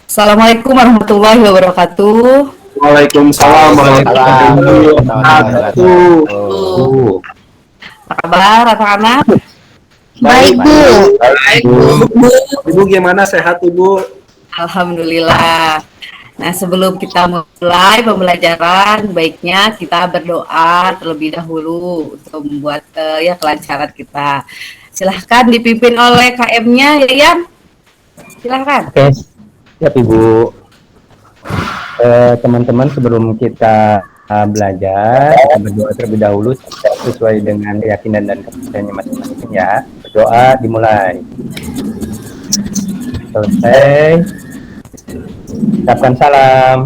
Assalamualaikum warahmatullahi wabarakatuh. Waalaikumsalam Waalaikumsalam warahmatullahi warahmatullahi wabarakatuh. Bu, wabarakatuh. apa kabar anak-anak? Baik, Bu. Baik, Bu. Bu. Ibu gimana, sehat Ibu? Alhamdulillah. Nah, sebelum kita mulai pembelajaran, baiknya kita berdoa terlebih dahulu untuk membuat ya kelancaran kita. Silahkan dipimpin oleh KM-nya, ya Yan. Silahkan. Oke, siap Ibu. Teman-teman, sebelum kita belajar, kita berdoa terlebih dahulu sesuai dengan keyakinan dan kepercayaannya masing-masing ya. Berdoa dimulai. Selesai. Ucapkan salam.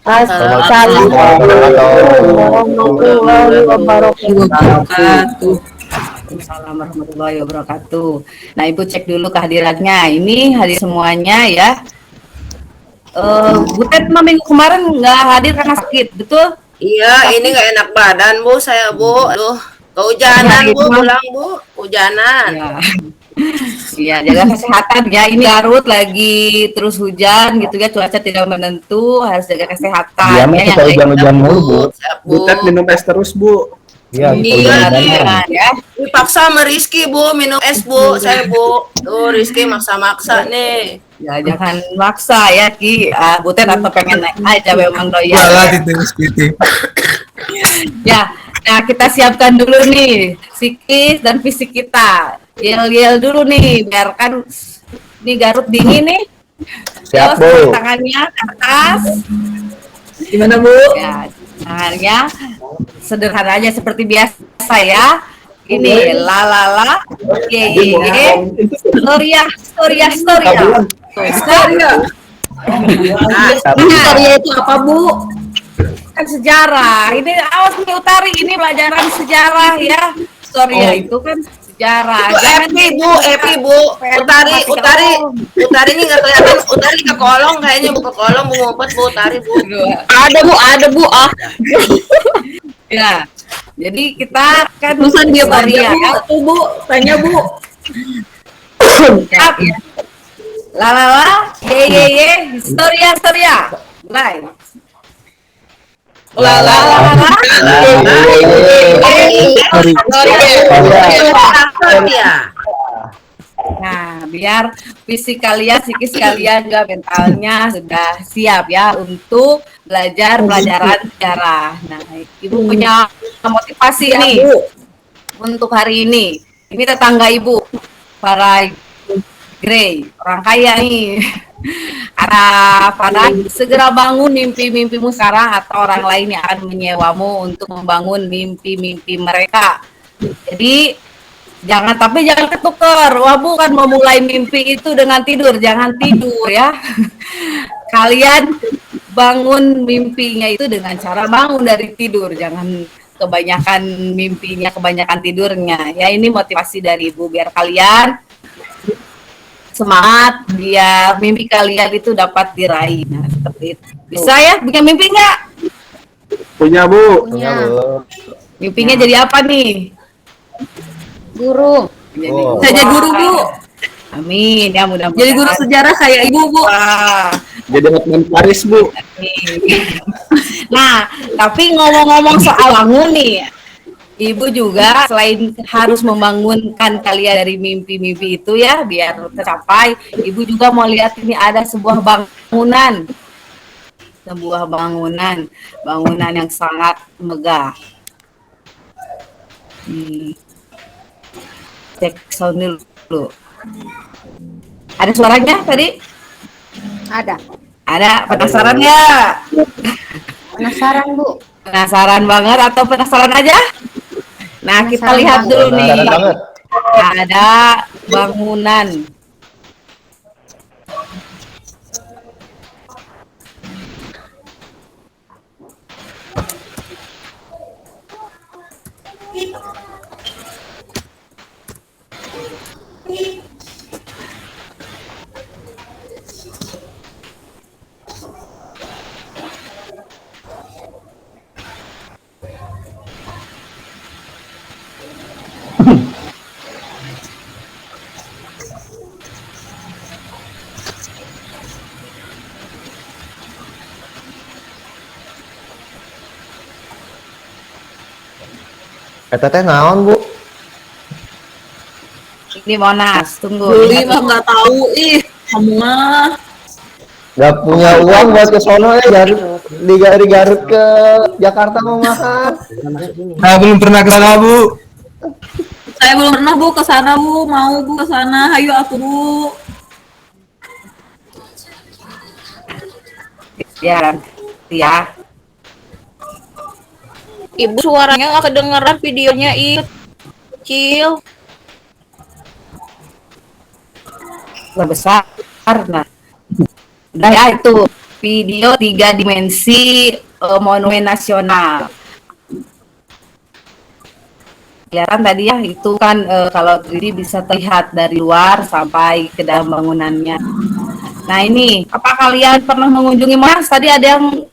Assalamualaikum warahmatullahi wabarakatuh. Waalaikumsalam warahmatullahi wabarakatuh. Nah, Ibu cek dulu kehadirannya. Ini hadir semuanya ya. Butet minggu kemarin nggak hadir karena sakit, betul? Iya, ini nggak enak badan, Bu. Saya, Bu. Aduh, kehujanan, Bu. Pulang, Bu. Hujanan. Ya. Iya, jaga kesehatan ya. Ini Garut lagi terus hujan gitu ya, cuaca tidak menentu, harus jaga kesehatan. Dia mah Ya, suka hujan-hujan mulu, Bu. Siap, Bu. Butet minum es terus, Bu. Iya, suka Iya, hujan-hujanan. ya. Dipaksa sama Rizky, Bu. Minum es, Bu. Saya, Bu. Tuh, Rizky maksa-maksa nih. Ya, jangan maksa ya Ki. Butet atau pengen naik aja memang doyan. Ya, nah kita siapkan dulu nih psikis dan fisik kita. Yel-yel dulu nih, biar kan ini Garut dingin nih. Siap, Terus Bu. tangannya ke atas. Gimana, Bu? Ya, tangannya sederhana aja seperti biasa ya. Ini la la la, ye ye ye, storia storia storia. Historia. Storia itu apa Bu? Kan sejarah. Ini awas nih Utari, ini pelajaran sejarah ya. Storia itu kan sejarah. Itu Epi, Bu. Epi, Bu. Utari ini nggak kelihatan. Utari ke kolong kayaknya, Bu. Ke kolong, Bu. Ngumpet, Bu. Utari, Bu. Ada Bu. Ya. Jadi kita kan Tulisan dia storia banyak, Bu. kan. Tuh, Bu. Tanya, Bu. Siap ya. La la la, ye, storia. Mulai. La la la la, Historia. Nah, biar fisik kalian, psikis kalian juga mentalnya sudah siap ya untuk belajar pelajaran sejarah. Nah, Ibu punya motivasi nih untuk hari ini. Ini tetangga Ibu, para Grey, orang kaya nih. Para segera bangun mimpi-mimpimu sekarang atau orang lain yang akan menyewamu untuk membangun mimpi-mimpi mereka. Jadi jangan ketukar. Wah, bukan memulai mimpi itu dengan tidur, jangan tidur ya. Kalian bangun mimpinya itu dengan cara bangun dari tidur, jangan kebanyakan mimpinya, kebanyakan tidurnya. Ya, ini motivasi dari Ibu biar kalian semangat, biar mimpi kalian itu dapat diraih. Nah, seperti itu. Bisa ya? Punya mimpi nggak? Punya, Bu. Punya, Bu. Mimpinya jadi apa nih? Guru. Jadi Saya jadi guru, Bu. Amin ya, mudah-mudahan. Jadi guru sejarah kayak Ibu, Bu. Wah, Jadi Hotman Paris, Bu. amin. Nah, tapi ngomong-ngomong soal bangun nih, Ibu juga selain harus membangunkan kalian dari mimpi-mimpi itu ya, biar tercapai, Ibu juga mau lihat ini ada sebuah bangunan. Bangunan yang sangat megah. Cek sound dulu. Ada suaranya tadi? Ada. Penasaran ya? Penasaran, Bu. Penasaran banget atau penasaran aja? Nah, kita lihat dulu nih. Penasaran banget. Ada bangunan. Eta teh naon, Bu? Ini Monas, tunggu. Beli mah nggak tahu ih. Kamu mah. Gak punya uang buat ke sono ya, dari Garut ke Jakarta mau mahal. Saya belum pernah ke sana, Bu. Saya belum pernah Bu ke sana Bu, mau Bu ke sana. Ayo aku Bu. Ya, ya. Ibu suaranya nggak kedengeran, videonya kecil. Besar. Nah, udah ya itu video 3 dimensi Monumen Nasional. Kelihatan tadi ya, itu kan kalau 3D bisa terlihat dari luar sampai ke dalam bangunannya. Nah ini, apa kalian pernah mengunjungi Monas? Tadi ada yang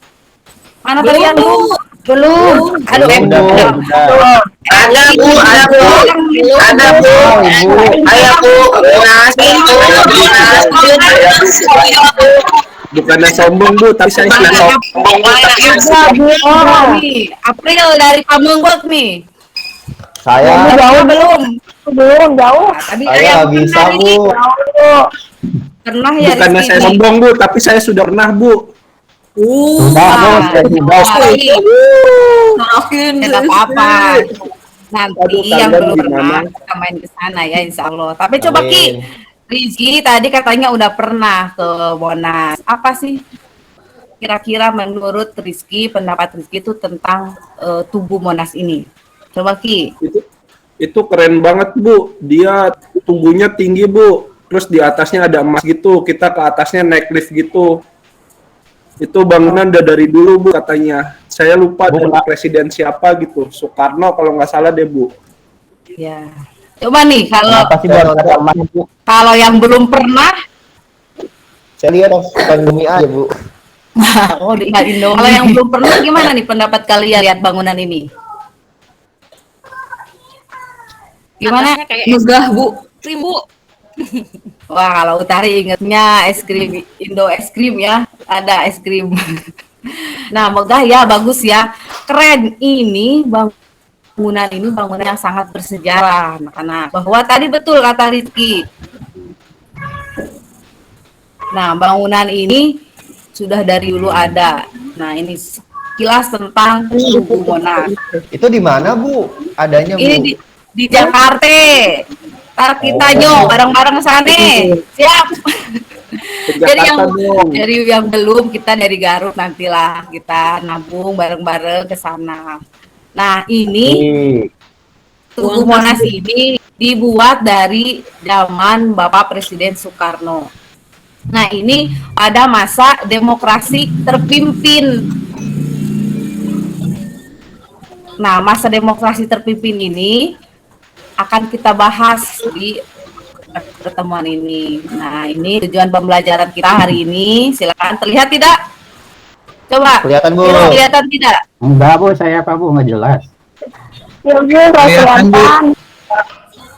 mana tadi yang belum? Aduh, Udah. Ada Bu, ada Bu. Ada Bu. Ayo Bu, Monas itu. Bukannya sombong, Bu, tapi saya sudah sombong. Oh, nih, April dari Pamenggot nih. Saya Belum jauh. Tadi saya nggak bisa, Bu. Pernah ya Bukannya Rizky? saya sombong, Bu, tapi saya sudah pernah, Bu. Sudah, Bos. Saya sudah. Maafin. Tidak apa-apa. Nanti Aduh, yang kalian belum pernah gimana? kita main ke sana ya, insya Allah. Tapi coba Amin. Ki, Rizky tadi katanya udah pernah ke Monas. Apa sih kira-kira menurut Rizky, pendapat Rizky itu tentang Tugu Monas ini? Coba Ki. Itu keren banget, Bu. Dia tubuhnya tinggi, Bu. Terus di atasnya ada emas gitu. Kita ke atasnya naik lift gitu. Itu bangunan udah dari dulu, Bu, katanya. Saya lupa Bu, dari presiden siapa gitu. Soekarno kalau nggak salah deh, Bu. Ya. Coba nih Kenapa sih buat ada emas, Bu? kalau yang belum pernah, Saya lihat pandemi aja, Bu. oh di Indo. Kalau yang belum pernah gimana nih pendapat kalian lihat bangunan ini? Gimana? Atasnya kayak megah Bu. Krim Bu. Wah, kalau Utari ingetnya es krim Indo es krim ya, ada es krim. Nah, megah ya, bagus ya, keren. Ini bangunan yang sangat bersejarah, anak-anak. Bahwa tadi betul kata Rizky. Nah, bangunan ini sudah dari dulu ada. Nah, ini sekilas tentang Tugu Monas. Itu di mana, Bu? Adanya, Bu? Ini di Jakarta. Ntar kita bareng-bareng sana. Siap. Jadi yang belum, kita dari Garut nantilah kita nabung bareng-bareng ke sana. Nah, ini Tugu Monas ini dibuat dari zaman Bapak Presiden Soekarno. Nah, ini pada masa demokrasi terpimpin. Nah, masa demokrasi terpimpin ini akan kita bahas di pertemuan ini. Nah, ini tujuan pembelajaran kita hari ini. Silakan, terlihat tidak? Coba. Kelihatan, Bu. Kelihatan tidak? Enggak, Bu. Saya apa, Bu? Nggak jelas.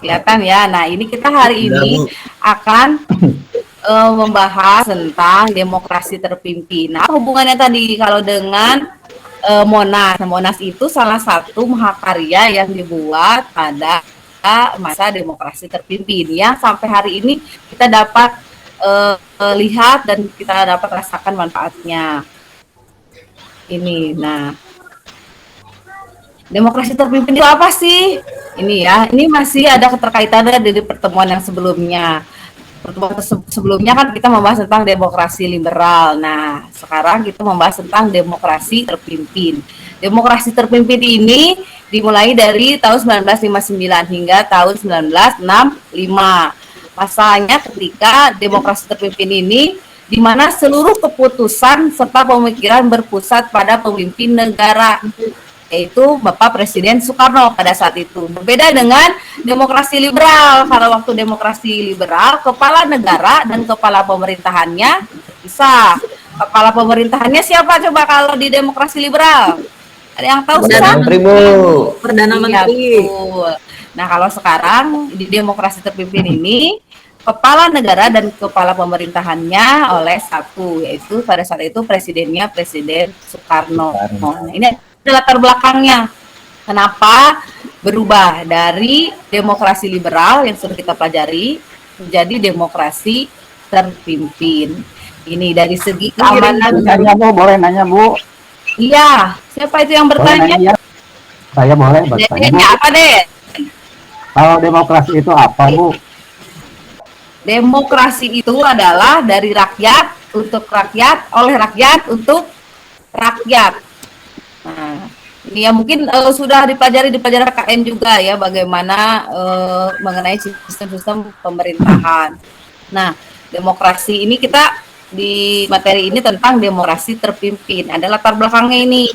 Kelihatan ya. Nah, ini kita hari ini akan membahas tentang demokrasi terpimpin. Nah, hubungannya tadi kalau dengan Monas. Nah, Monas itu salah satu mahakarya yang dibuat pada masa demokrasi terpimpin yang sampai hari ini kita dapat lihat dan kita dapat rasakan manfaatnya. Ini, nah, demokrasi terpimpin itu apa sih? Ini ya, ini masih ada keterkaitannya dari pertemuan yang sebelumnya. Pertemuan sebelumnya kan kita membahas tentang demokrasi liberal. Nah, sekarang kita membahas tentang demokrasi terpimpin. Demokrasi terpimpin ini dimulai dari tahun 1959 hingga tahun 1965. Masalahnya ketika demokrasi terpimpin ini di mana seluruh keputusan serta pemikiran berpusat pada pemimpin negara, yaitu Bapak Presiden Soekarno pada saat itu. Berbeda dengan demokrasi liberal. Kalau waktu demokrasi liberal, kepala negara dan kepala pemerintahannya bisa. Kepala pemerintahannya siapa coba kalau di demokrasi liberal? Ada yang tahu? Perdana Menteri, Bu. Perdana Menteri. Betul. Nah, kalau sekarang di demokrasi terpimpin ini kepala negara dan kepala pemerintahannya oleh satu, yaitu pada saat itu presidennya Presiden Soekarno. Nah, ini latar belakangnya. Kenapa berubah dari demokrasi liberal yang sudah kita pelajari menjadi demokrasi terpimpin. Ini dari segi keamanan. Nanya Bu, boleh nanya Bu? Iya, siapa itu yang Boleh bertanya? nanya? Saya boleh bertanya Bu. Dedenya apa deh? Kalau demokrasi itu apa Bu? Demokrasi itu adalah dari rakyat, untuk rakyat, oleh rakyat, untuk rakyat. Nah, ini ya mungkin sudah dipelajari di pelajaran KKN juga ya, bagaimana mengenai sistem-sistem pemerintahan. Nah, demokrasi ini kita di materi ini tentang demokrasi terpimpin. Ada latar belakangnya ini.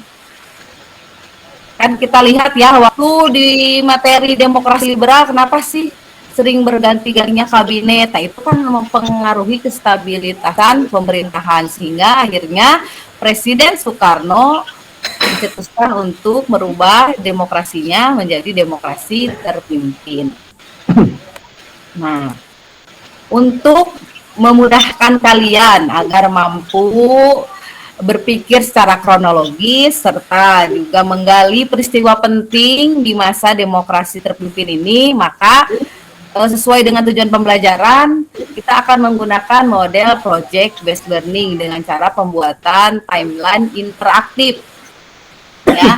Kan kita lihat ya, waktu di materi demokrasi liberal, kenapa sih sering berganti-gantinya kabinet? Nah, itu kan mempengaruhi kestabilitasan pemerintahan, sehingga akhirnya Presiden Soekarno dicetuskan untuk merubah demokrasinya menjadi demokrasi terpimpin. Nah, untuk memudahkan kalian agar mampu berpikir secara kronologis serta juga menggali peristiwa penting di masa demokrasi terpimpin ini, maka sesuai dengan tujuan pembelajaran, kita akan menggunakan model project based learning dengan cara pembuatan timeline interaktif. Ya.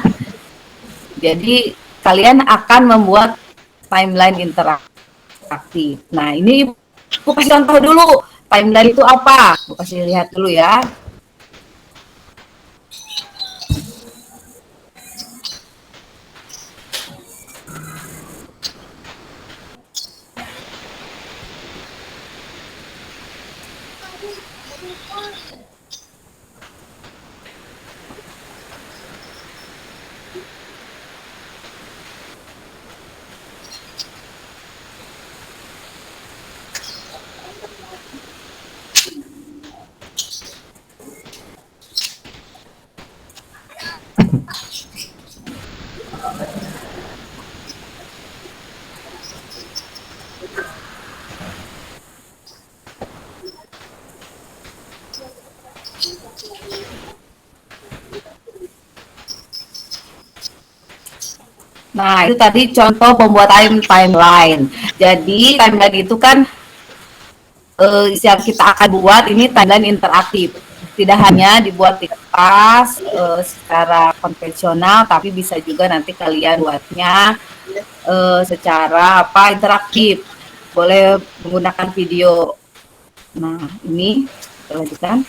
Jadi kalian akan membuat timeline interaktif. Nah, ini aku kasih contoh dulu. Timeline itu apa? Aku kasih lihat dulu ya. Nah, itu tadi contoh pembuatan timeline. Jadi, timeline itu kan yang kita akan buat ini timeline interaktif. Tidak hanya dibuat di kertas secara konvensional, tapi bisa juga nanti kalian buatnya secara interaktif. Boleh menggunakan video. Nah, ini kita lanjutkan.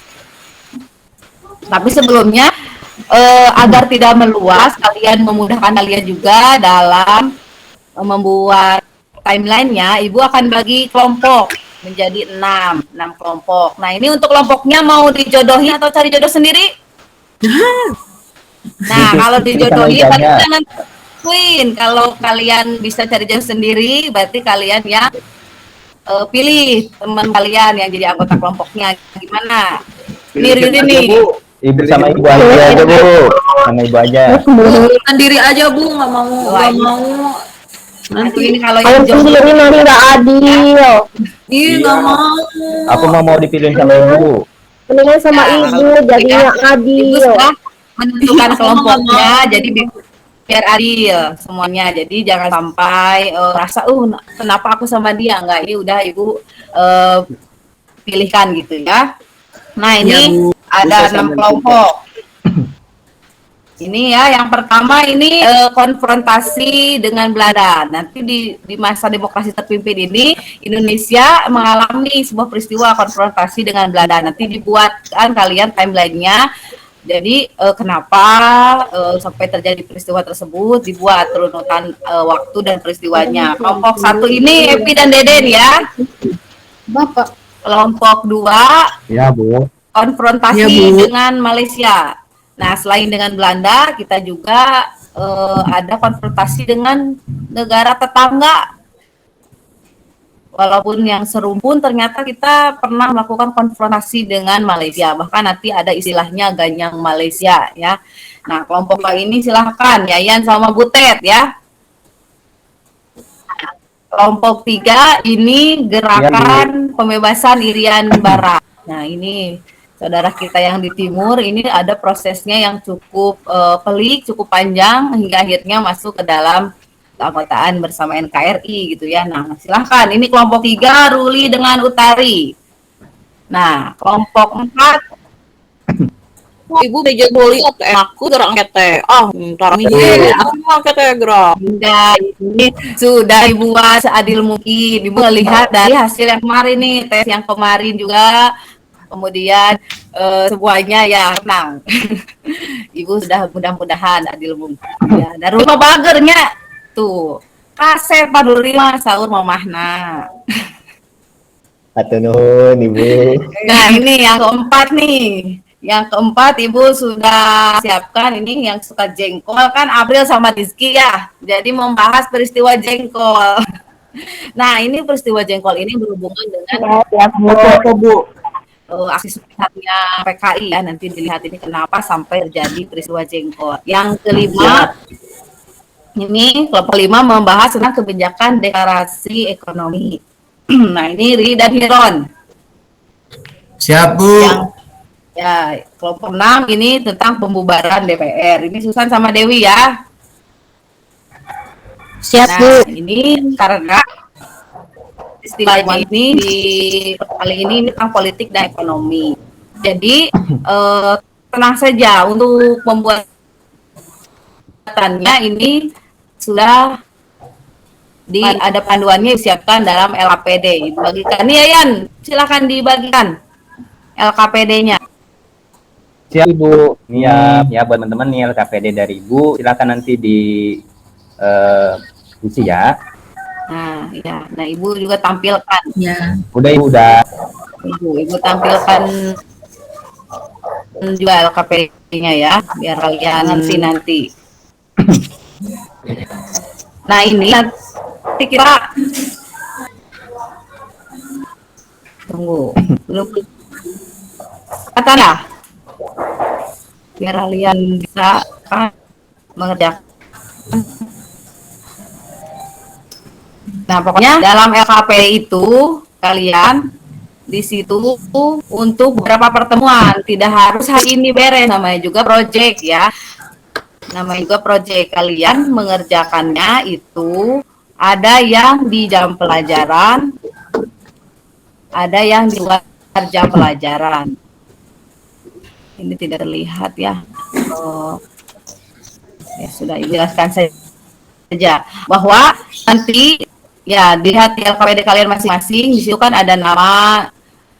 Tapi sebelumnya agar tidak meluas, kalian memudahkan kalian juga dalam membuat timelinenya, Ibu akan bagi kelompok menjadi 6 kelompok. Nah, ini untuk kelompoknya mau dijodohin atau cari jodoh sendiri? Nah, kalau dijodohin tapi jangan queen. Kalau kalian bisa cari jodoh sendiri, berarti kalian yang pilih teman kalian yang jadi anggota kelompoknya. Gimana? Ini Riri nih. Ibu sama ibu aja Bu. Sama ibu aja. Sendiri aja Bu, nggak mau. Nanti ini kalau Kalau yang sendiri nanti nggak adil. Ih, nggak mau. Aku mau dipilih sama ibu. Mendingan sama ibu, jadinya Ibu adil. sudah menentukan kelompoknya, jadi biar adil semuanya. Jadi jangan sampai rasa kenapa aku sama dia, enggak, ini udah Ibu pilihkan gitu ya. Nah, ini ada 6 kelompok. Ini ya, yang pertama ini konfrontasi dengan Belanda. Nanti di masa demokrasi terpimpin ini, Indonesia mengalami sebuah peristiwa konfrontasi dengan Belanda. Nanti dibuatkan kalian timelinenya. Jadi kenapa sampai terjadi peristiwa tersebut, dibuat runutan waktu dan peristiwanya. Kelompok 1 ini Epi dan Deden ya. Bapak. Kelompok 2 Ya Bu. konfrontasi dengan Malaysia. Nah, selain dengan Belanda, kita juga ada konfrontasi dengan negara tetangga. Walaupun yang serumpun, ternyata kita pernah melakukan konfrontasi dengan Malaysia. Bahkan nanti ada istilahnya ganyang Malaysia ya. Nah, kelompok ini silahkan Yayan sama Butet ya. Kelompok 3 ini gerakan pembebasan Irian Barat. Nah, ini saudara kita yang di timur, ini ada prosesnya yang cukup pelik, cukup panjang hingga akhirnya masuk ke dalam keanggotaan bersama NKRI gitu ya. Nah, silahkan. Ini kelompok 3 Ruli dengan Utari. Nah, kelompok 4 Ibu meja boli aku gerang kete. Ntar nih aku mau kete gerak. Bunda, ini sudah Ibu buat seadil mungkin. Ibu melihat dari hasil yang kemarin nih, tes yang kemarin juga, kemudian semuanya ya tenang. Ibu sudah mudah-mudahan adil mungkin. Ya, dan rumah bagernya tuh kasep 45 sahur mamahna. Atur nuhun Ibu. Nah, ini yang keempat nih. Yang keempat Ibu sudah siapkan ini yang suka jengkol kan April sama Rizky ya. Jadi membahas peristiwa jengkol. Nah, ini peristiwa jengkol ini berhubungan dengan Apa Bu? aksi sepihaknya PKI ya. Nanti dilihat ini kenapa sampai terjadi peristiwa jengkol. Yang kelima ini kelompok 5 membahas tentang kebijakan deklarasi ekonomi. Nah, ini Riri dan Hiron. Siap, Bu. Yang ya, kelompok 6 ini tentang pembubaran DPR. Ini Susan sama Dewi ya. Siap, Bu. Nah, ini karena istilah ini kali ini tentang politik dan ekonomi. Jadi tenang saja untuk pembuatannya ini sudah ada panduannya disiapkan dalam LKPD. Dibagikan nih Yayan, silakan dibagikan LKPD-nya. Siap Ibu. Ya buat teman-teman nih LKPD dari Ibu, silakan nanti isi ya. Nah, ya. Nah, Ibu juga tampilkan. Ya. Udah Ibu udah. Ibu tampilkan juga LKPD-nya ya, biar kalian nanti. Nah, ini nanti kita tunggu. Belum katalah. Biar kalian bisa mengerjakan. Nah, pokoknya dalam LKP itu kalian di situ untuk beberapa pertemuan, tidak harus hari ini beres, namanya juga project ya. Namanya juga project, kalian mengerjakannya itu ada yang di jam pelajaran, ada yang di luar jam pelajaran. Ini tidak terlihat ya. Ya sudah, jelaskan saja bahwa nanti ya dilihat di LKPD kalian masing-masing. Di situ kan ada nama,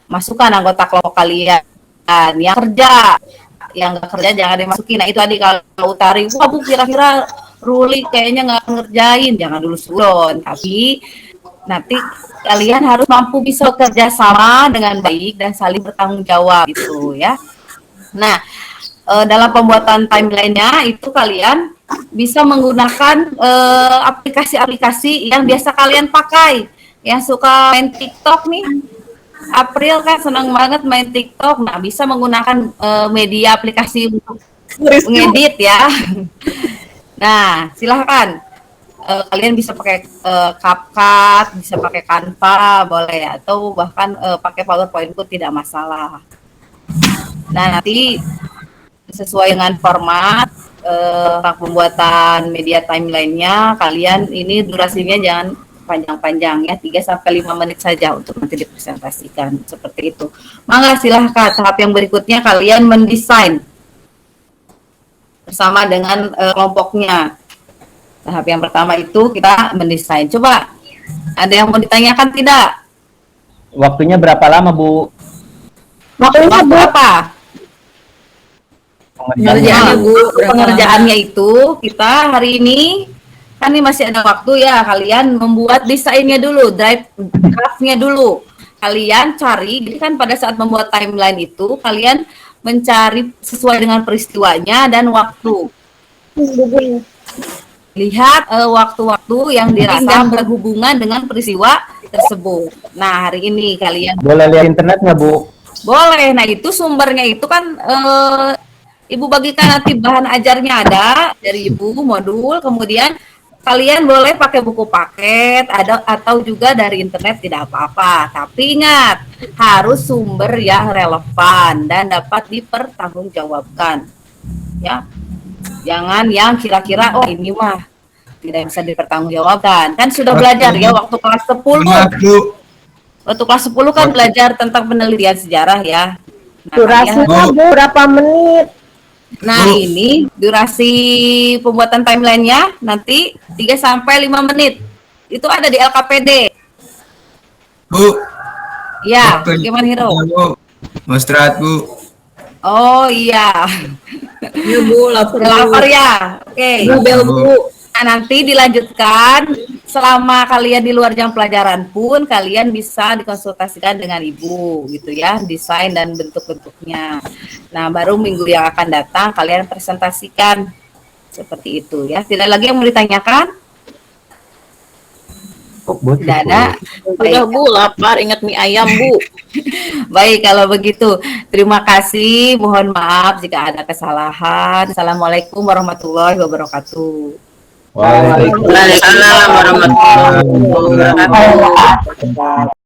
masukkan anggota kelompok kalian. Yang kerja, yang nggak kerja jangan dimasukin. Nah itu tadi kalau Utari, wah Bu kira-kira Ruli kayaknya nggak ngerjain, jangan dulu sulon. Tapi nanti kalian harus mampu bisa bekerja sama dengan baik dan saling bertanggung jawab gitu ya. Nah, dalam pembuatan timeline-nya itu kalian bisa menggunakan aplikasi-aplikasi yang biasa kalian pakai. Yang suka main TikTok nih, April kan senang banget main TikTok. Nah, bisa menggunakan media aplikasi untuk mengedit ya. Nah, silahkan. Kalian bisa pakai CapCut, bisa pakai Canva, boleh ya. Atau bahkan pakai PowerPoint pun tidak masalah. Nah, nanti sesuai dengan format pembuatan media timeline-nya, kalian ini durasinya jangan panjang-panjang ya, 3-5 menit saja untuk nanti dipresentasikan seperti itu. Mangga silahkan tahap yang berikutnya kalian mendesain bersama dengan kelompoknya. Tahap yang pertama itu kita mendesain. Coba ada yang mau ditanyakan tidak? Waktunya berapa lama Bu? Waktunya berapa? Pengerjaannya Bu, pengerjaannya itu kita hari ini kan ini masih ada waktu ya, kalian membuat desainnya dulu, draftnya dulu. Kalian cari, jadi kan pada saat membuat timeline itu kalian mencari sesuai dengan peristiwanya dan waktu. Lihat waktu-waktu yang dirasa berhubungan dengan peristiwa tersebut. Nah, hari ini kalian Boleh lihat internet nggak Bu? boleh. Nah, itu sumbernya itu kan Ibu bagikan nanti bahan ajarnya ada dari Ibu modul, kemudian kalian boleh pakai buku paket ada atau juga dari internet tidak apa-apa. Tapi ingat, harus sumber yang relevan dan dapat dipertanggungjawabkan. Ya. Jangan yang kira-kira oh ini mah tidak bisa dipertanggungjawabkan. Kan sudah belajar ya waktu kelas 10. Waktu kelas 10 kan belajar tentang penelitian sejarah ya. Nah, Durasinya Bu berapa menit? Nah, ini durasi pembuatan timelinenya nanti 3 sampai 5 menit. Itu ada di LKPD. Bu, Ya, waktunya gimana Hero? Bu. Mau istirahat, Bu. Oh iya. Iya Bu, lapar Udah lapar ya? Oke. Bel Bu. Nah, nanti dilanjutkan selama kalian di luar jam pelajaran pun kalian bisa dikonsultasikan dengan ibu gitu ya, desain dan bentuk-bentuknya. Nah, baru minggu yang akan datang kalian presentasikan seperti itu ya. Tidak lagi yang mau ditanyakan? Tidak ada. Udah Bu, lapar ingat mie ayam Bu. Baik, kalau begitu terima kasih. Mohon maaf jika ada kesalahan. Assalamualaikum warahmatullahi wabarakatuh. Waalaikumsalam warahmatullahi wabarakatuh.